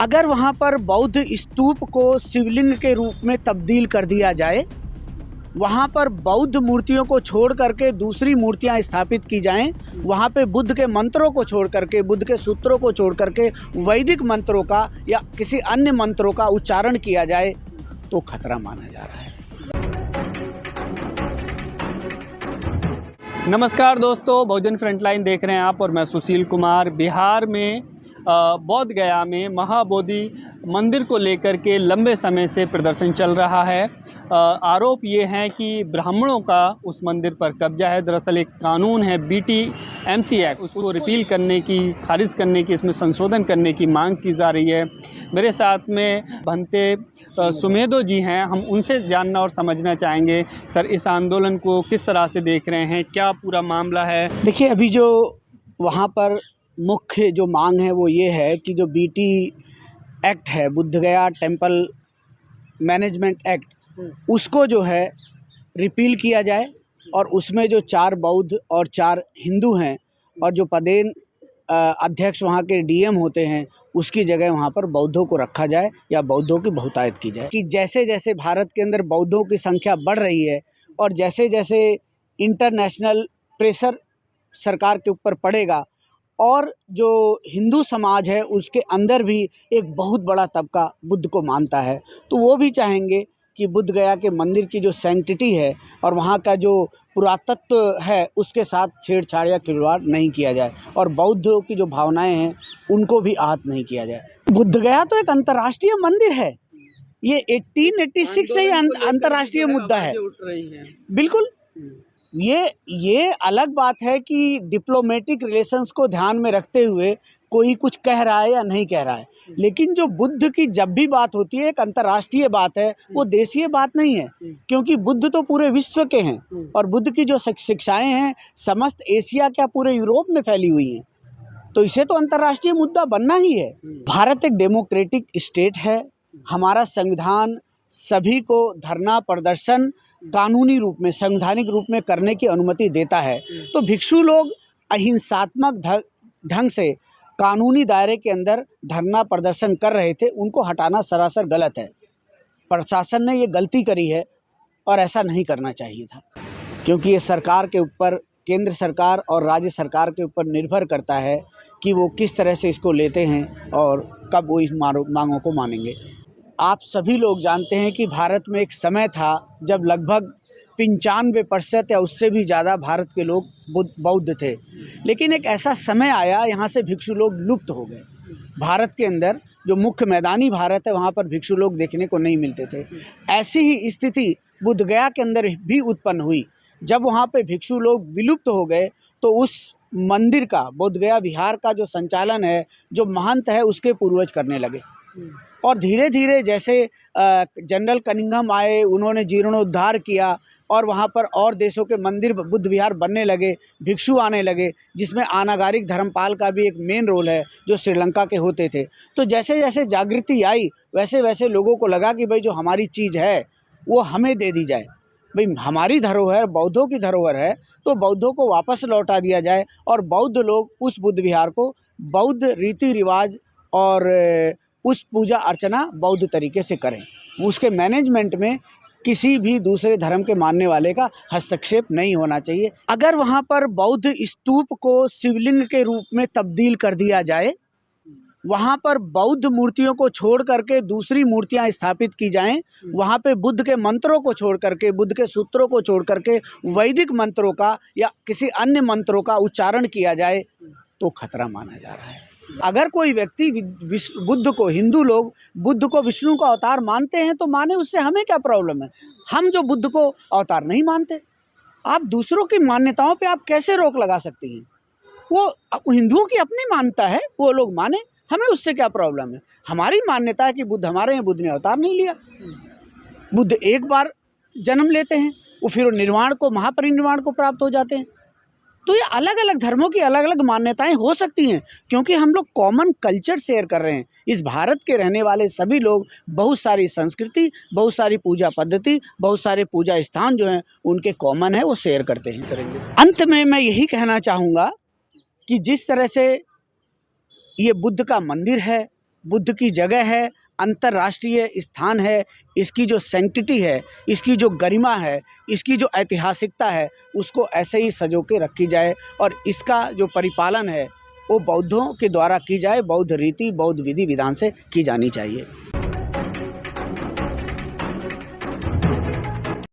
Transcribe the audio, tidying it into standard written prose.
अगर वहाँ पर बौद्ध स्तूप को शिवलिंग के रूप में तब्दील कर दिया जाए, वहाँ पर बौद्ध मूर्तियों को छोड़ करके दूसरी मूर्तियाँ स्थापित की जाएं, वहाँ पे बुद्ध के मंत्रों को छोड़ करके, बुद्ध के सूत्रों को छोड़ करके वैदिक मंत्रों का या किसी अन्य मंत्रों का उच्चारण किया जाए तो खतरा माना जा रहा है। नमस्कार दोस्तों, बहुजन फ्रंटलाइन देख रहे हैं आप और मैं सुशील कुमार। बिहार में बोध गया में महाबोधि मंदिर को लेकर के लंबे समय से प्रदर्शन चल रहा है। आरोप ये है कि ब्राह्मणों का उस मंदिर पर कब्जा है। दरअसल एक कानून है BTMC एक्ट, उसको रिपील करने की, खारिज करने की, इसमें संशोधन करने की मांग की जा रही है। मेरे साथ में भंते सुमेधो जी हैं, हम उनसे जानना और समझना चाहेंगे सर इस आंदोलन को किस तरह से देख रहे हैं, क्या पूरा मामला है। देखिए, अभी जो वहाँ पर मुख्य जो मांग है वो ये है कि जो BT एक्ट है, बुद्ध गया टेम्पल मैनेजमेंट एक्ट, उसको जो है रिपील किया जाए और उसमें जो 4 बौद्ध और 4 हिंदू हैं और जो पदेन अध्यक्ष वहाँ के DM होते हैं, उसकी जगह वहाँ पर बौद्धों को रखा जाए या बौद्धों की बहुतायत की जाए। कि जैसे जैसे भारत के अंदर बौद्धों की संख्या बढ़ रही है और जैसे जैसे इंटरनेशनल प्रेशर सरकार के ऊपर पड़ेगा और जो हिंदू समाज है उसके अंदर भी एक बहुत बड़ा तबका बुद्ध को मानता है, तो वो भी चाहेंगे कि बुद्ध गया के मंदिर की जो सैंक्टिटी है और वहाँ का जो पुरातत्व है उसके साथ छेड़छाड़ या खिलवाड़ नहीं किया जाए और बौद्धों की जो भावनाएं हैं उनको भी आहत नहीं किया जाए। बुद्ध गया तो एक अंतर्राष्ट्रीय मंदिर है, ये 1886 से ही अंतर्राष्ट्रीय मुद्दा है। बिल्कुल, ये अलग बात है कि डिप्लोमेटिक रिलेशंस को ध्यान में रखते हुए कोई कुछ कह रहा है या नहीं कह रहा है, लेकिन जो बुद्ध की जब भी बात होती है एक अंतर्राष्ट्रीय बात है, वो देशीय बात नहीं है, क्योंकि बुद्ध तो पूरे विश्व के हैं और बुद्ध की जो शिक्षाएं हैं समस्त एशिया क्या पूरे यूरोप में फैली हुई हैं, तो इसे तो अंतर्राष्ट्रीय मुद्दा बनना ही है। भारत एक डेमोक्रेटिक स्टेट है, हमारा संविधान सभी को धरना प्रदर्शन कानूनी रूप में, संवैधानिक रूप में करने की अनुमति देता है। तो भिक्षु लोग अहिंसात्मक ढंग से कानूनी दायरे के अंदर धरना प्रदर्शन कर रहे थे, उनको हटाना सरासर गलत है। प्रशासन ने ये गलती करी है और ऐसा नहीं करना चाहिए था, क्योंकि ये सरकार के ऊपर, केंद्र सरकार और राज्य सरकार के ऊपर निर्भर करता है कि वो किस तरह से इसको लेते हैं और कब वो इस मांगों को मानेंगे। आप सभी लोग जानते हैं कि भारत में एक समय था जब लगभग 95% या उससे भी ज़्यादा भारत के लोग बौद्ध थे, लेकिन एक ऐसा समय आया यहाँ से भिक्षु लोग लुप्त हो गए। भारत के अंदर जो मुख्य मैदानी भारत है वहाँ पर भिक्षु लोग देखने को नहीं मिलते थे। ऐसी ही स्थिति बुद्ध गया के अंदर भी उत्पन्न हुई। जब वहाँ पे भिक्षु लोग विलुप्त हो गए तो उस मंदिर का, बोध गया विहार का जो संचालन है, जो महंत है, उसके पूर्वज करने लगे और धीरे धीरे जैसे जनरल कनिंघम आए, उन्होंने जीर्णोद्धार किया और वहाँ पर और देशों के मंदिर, बुद्ध विहार बनने लगे, भिक्षु आने लगे, जिसमें अनागारिक धर्मपाल का भी एक मेन रोल है जो श्रीलंका के होते थे। तो जैसे जैसे जागृति आई वैसे वैसे लोगों को लगा कि भाई जो हमारी चीज़ है वो हमें दे दी जाए, भाई हमारी धरोहर बौद्धों की धरोहर है तो बौद्धों को वापस लौटा दिया जाए और बौद्ध लोग उस बुद्ध विहार को बौद्ध रीति रिवाज और उस पूजा अर्चना बौद्ध तरीके से करें। उसके मैनेजमेंट में किसी भी दूसरे धर्म के मानने वाले का हस्तक्षेप नहीं होना चाहिए। अगर वहाँ पर बौद्ध स्तूप को शिवलिंग के रूप में तब्दील कर दिया जाए, वहाँ पर बौद्ध मूर्तियों को छोड़ करके दूसरी मूर्तियाँ स्थापित की जाएं, वहाँ पे बुद्ध के मंत्रों को छोड़ करके, बुद्ध के सूत्रों को छोड़ करके वैदिक मंत्रों का या किसी अन्य मंत्रों का उच्चारण किया जाए तो खतरा माना जा रहा है। अगर कोई व्यक्ति बुद्ध को, हिंदू लोग बुद्ध को विष्णु का अवतार मानते हैं तो माने, उससे हमें क्या प्रॉब्लम है। हम जो बुद्ध को अवतार नहीं मानते, आप दूसरों की मान्यताओं पे आप कैसे रोक लगा सकती हैं। वो हिंदुओं की अपनी मान्यता है, वो लोग माने, हमें उससे क्या प्रॉब्लम है। हमारी मान्यता है कि बुद्ध हमारे हैं, बुद्ध ने अवतार नहीं लिया। बुद्ध एक बार जन्म लेते हैं, वो फिर निर्वाण को, महापरिनिर्वाण को प्राप्त हो जाते हैं। तो ये अलग अलग धर्मों की अलग अलग मान्यताएं हो सकती हैं, क्योंकि हम लोग कॉमन कल्चर शेयर कर रहे हैं। इस भारत के रहने वाले सभी लोग बहुत सारी संस्कृति, बहुत सारी पूजा पद्धति, बहुत सारे पूजा स्थान जो हैं उनके कॉमन है, वो शेयर करते हैं। अंत में मैं यही कहना चाहूँगा कि जिस तरह से ये बुद्ध का मंदिर है, बुद्ध की जगह है, अंतर्राष्ट्रीय स्थान है, इसकी जो सैंक्टिटी है, इसकी जो गरिमा है, इसकी जो ऐतिहासिकता है, उसको ऐसे ही सजो के रखी जाए और इसका जो परिपालन है वो बौद्धों के द्वारा की जाए, बौद्ध रीति बौद्ध विधि विधान से की जानी चाहिए।